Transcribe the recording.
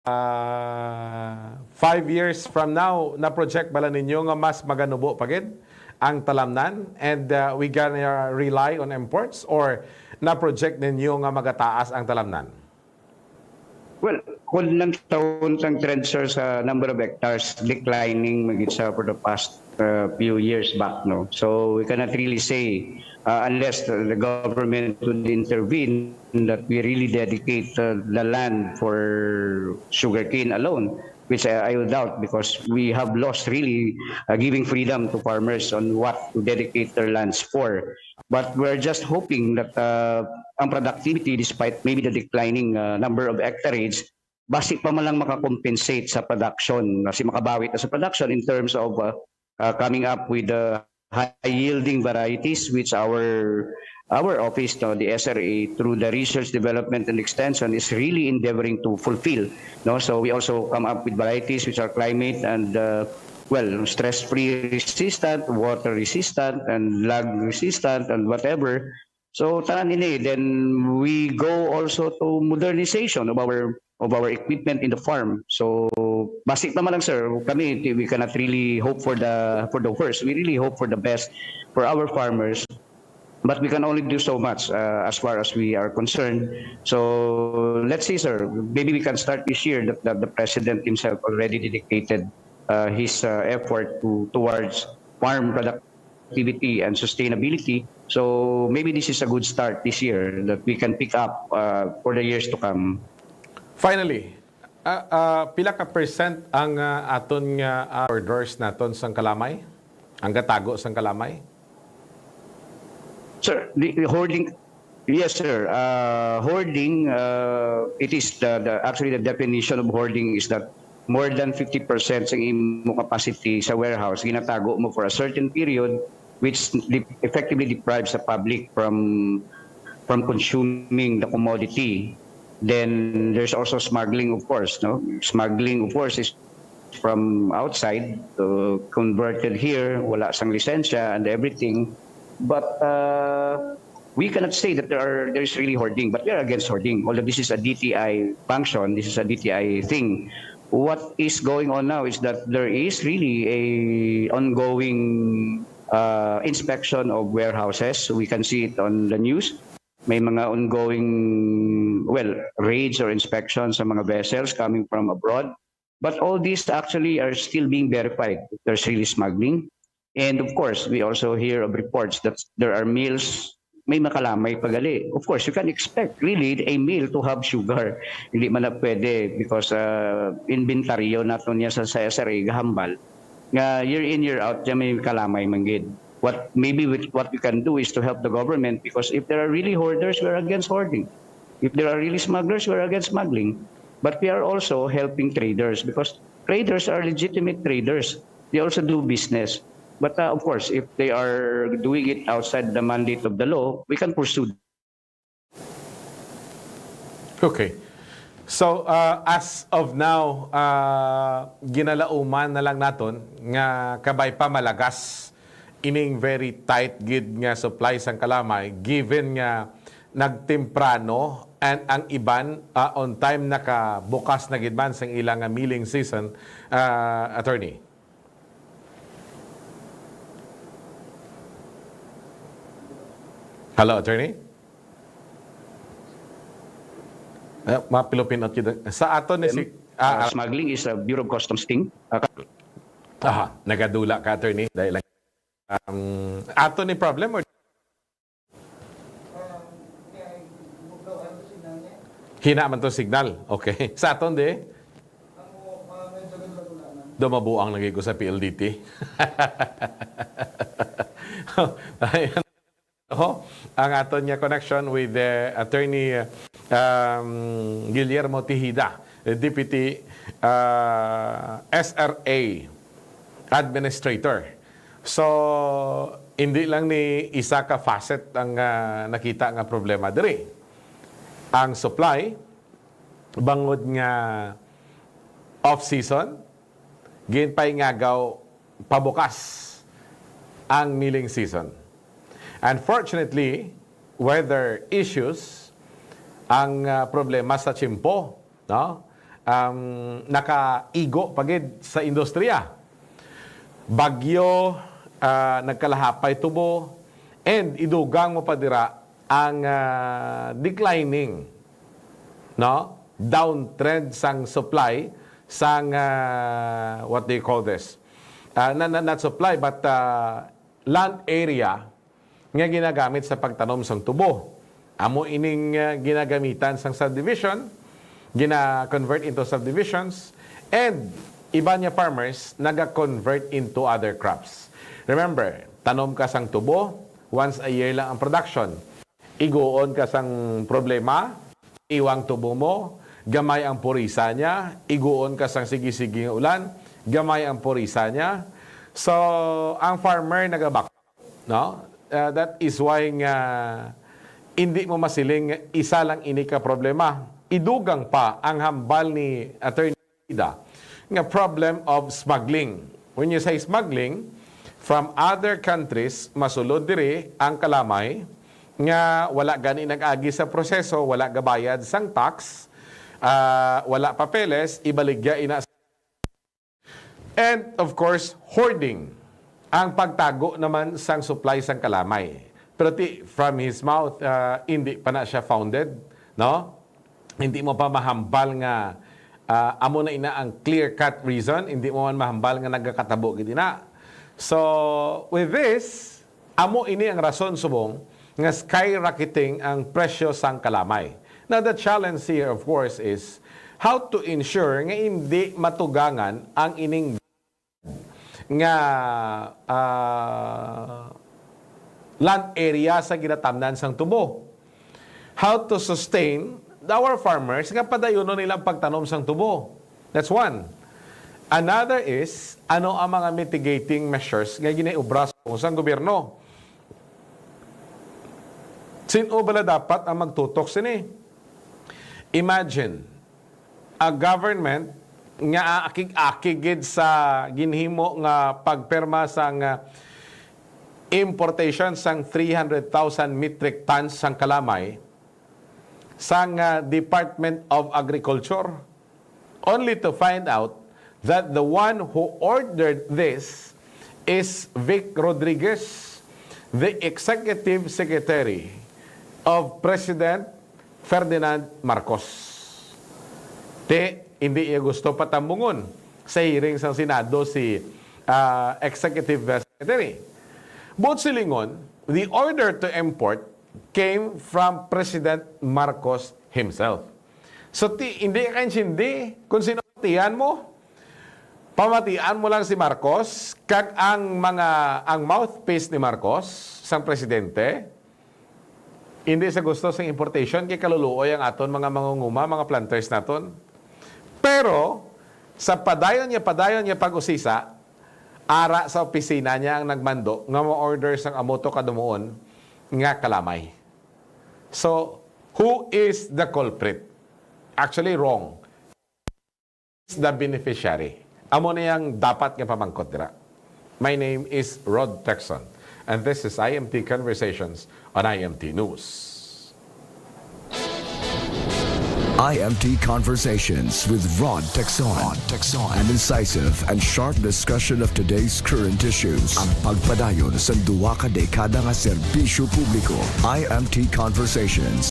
5 years from now, na-project bala ninyo nga mas maganubo pagid ang talamnan and we gonna rely on imports or na-project ninyo nga magataas ang talamnan? Well, kung lang taon sang trend sir sa number of hectares declining magit sa for the past few years back, no. So we cannot really say unless the government would intervene that we really dedicate the land for sugarcane alone, which I would doubt because we have lost really giving freedom to farmers on what to dedicate their lands for. But we're just hoping that ang productivity, despite maybe the declining number of hectareage, basic pa man lang makakompensate sa production, kasi makabawi na sa production in terms of coming up with high-yielding varieties, which our office, no, the SRA, through the research, development, and extension, is really endeavoring to fulfill. No? So we also come up with varieties which are climate and stress-free resistant, water resistant, and lag resistant, and whatever. So tanan ini, then we go also to modernization of our equipment in the farm. So basic naman lang sir, kami we cannot really hope for the worst. We really hope for the best for our farmers. But we can only do so much as far as we are concerned. So let's see, sir. Maybe we can start this year that the president himself already dedicated his effort towards farm productivity and sustainability. So maybe this is a good start this year that we can pick up for the years to come. Finally, pila ka percent ang aton nga orders naton sang kalamay? Ang gatago sang kalamay? Sir, the hoarding, yes, sir. Hoarding, it is actually the definition of hoarding is that more than 50% sa imo capacity sa warehouse ginatago mo for a certain period, which effectively deprives the public from consuming the commodity. Then there's also smuggling, of course. No, smuggling, of course, is from outside, converted here, wala sang lisensya and everything. But we cannot say that there is really hoarding, but we are against hoarding. Although this is a DTI function, this is a DTI thing. What is going on now is that there is really a ongoing inspection of warehouses. We can see it on the news. May mga ongoing, raids or inspections sa mga vessels coming from abroad. But all these actually are still being verified. There's really smuggling. And of course, we also hear of reports that there are meals, may makalamay pagali. Of course, you can expect really a meal to have sugar. Hindi man na pwede because inventaryo nato niya sa SRA gahambal. Year in, year out, dyan may kalamay manggid. What we can do is to help the government because if there are really hoarders, we're against hoarding. If there are really smugglers, we're against smuggling. But we are also helping traders because traders are legitimate traders. They also do business. But of course, if they are doing it outside the mandate of the law, we can pursue. Okay. So, as of now, ginalauman na lang naton nga kabay pa malagas ining very tight gid nga supply sang kalamay given nga nagtemprano and ang iban on time nakabukas na gid man sang ilang milling season, attorney. Hello, attorney? Mapilopin at sa aton ni si smuggling is a Bureau of Customs thing. Nagadula ka, attorney, dahil ato ni problem or hina man to signal. Okay. Sa aton di dumabuang lagi ko sa PLDT. Ayan. Ang aton niya connection with attorney Guillermo Tejeda, Deputy SRA Administrator. So, hindi lang ni isa ka facet ang nakita nga problema diri. Ang supply, bangod nga off-season, ginpay ngagaw pabukas ang milling season. Unfortunately, weather issues ang problema sa tsimpo, no? nakaigo pagid sa industriya. Bagyo, nagkalahapay tubo, and idugang mo pa dira ang declining, no, downtrend sang supply sang what do you call this? Not supply but land area nga ginagamit sa pagtanom sang tubo. Amo ining ginagamitan sang subdivision, gina-convert into subdivisions, and iba niya farmers naga-convert into other crops. Remember, tanom ka sang tubo, once a year lang ang production. Iguon ka sang problema, iwang tubo mo, gamay ang purisa niya, iguon ka sang sige-sige nga ulan, gamay ang purisa niya. So, ang farmer nagabak, no? That is why nga hindi mo masiling isa lang ini ka problema. Idugang pa ang hambal ni Attorney Ida nga problem of smuggling. When you say smuggling, from other countries, masulod diri ang kalamay nga wala gani nag-agi sa proseso, wala gabayad sang tax, wala papeles, ibaligya ina. And of course, hoarding. Ang pagtago naman sang supply sang kalamay. Pero from his mouth, hindi pa na siya founded, no? Hindi mo pa mahambal nga amo na ina ang clear-cut reason, hindi mo man mahambal nga nagkakatabo gid na. So, with this, amo ini ang rason subong nga skyrocketing ang presyo sang kalamay. Now, the challenge here, of course, is how to ensure nga hindi matugangan ang ining nga land area sa ginatamnan sang tubo. How to sustain our farmers nga padayonon nilang pagtanom sang tubo. That's one. Another is, ano ang mga mitigating measures nga ginaiubra sa gobyerno? Sino bala dapat ang magtutok sini? Imagine, a government nga akig-akigid sa ginhimo nga pagperma sang importation sang 300,000 metric tons sang kalamay sang Department of Agriculture, only to find out that the one who ordered this is Vic Rodriguez, the Executive Secretary of President Ferdinand Marcos. Hindi iya gusto patambungon sa hearing sa Senado si Executive Secretary. Both silingon, the order to import came from President Marcos himself. So, hindi ka hindi kung sino pamatian mo. Pamatian mo lang si Marcos, kag ang mouthpiece ni Marcos, sang presidente, hindi sa gusto sa importation, kay kaluluoy ang aton mga mangunguma, mga planters naton. Pero, sa padayon niya pag-usisa, ara sa opisina niya ang nagmando nga mo-order sang amoto kadumuon nga kalamay. So, who is the culprit? Actually, wrong. Is the beneficiary. Amo niyang dapat nga pamangkot dira. My name is Rod Texon, and this is IMT Conversations on IMT News. IMT Conversations with Rod Texon. An incisive and sharp discussion of today's current issues. Ang pagpadayon sa duwa ka dekada nga serbisyo publiko. IMT Conversations.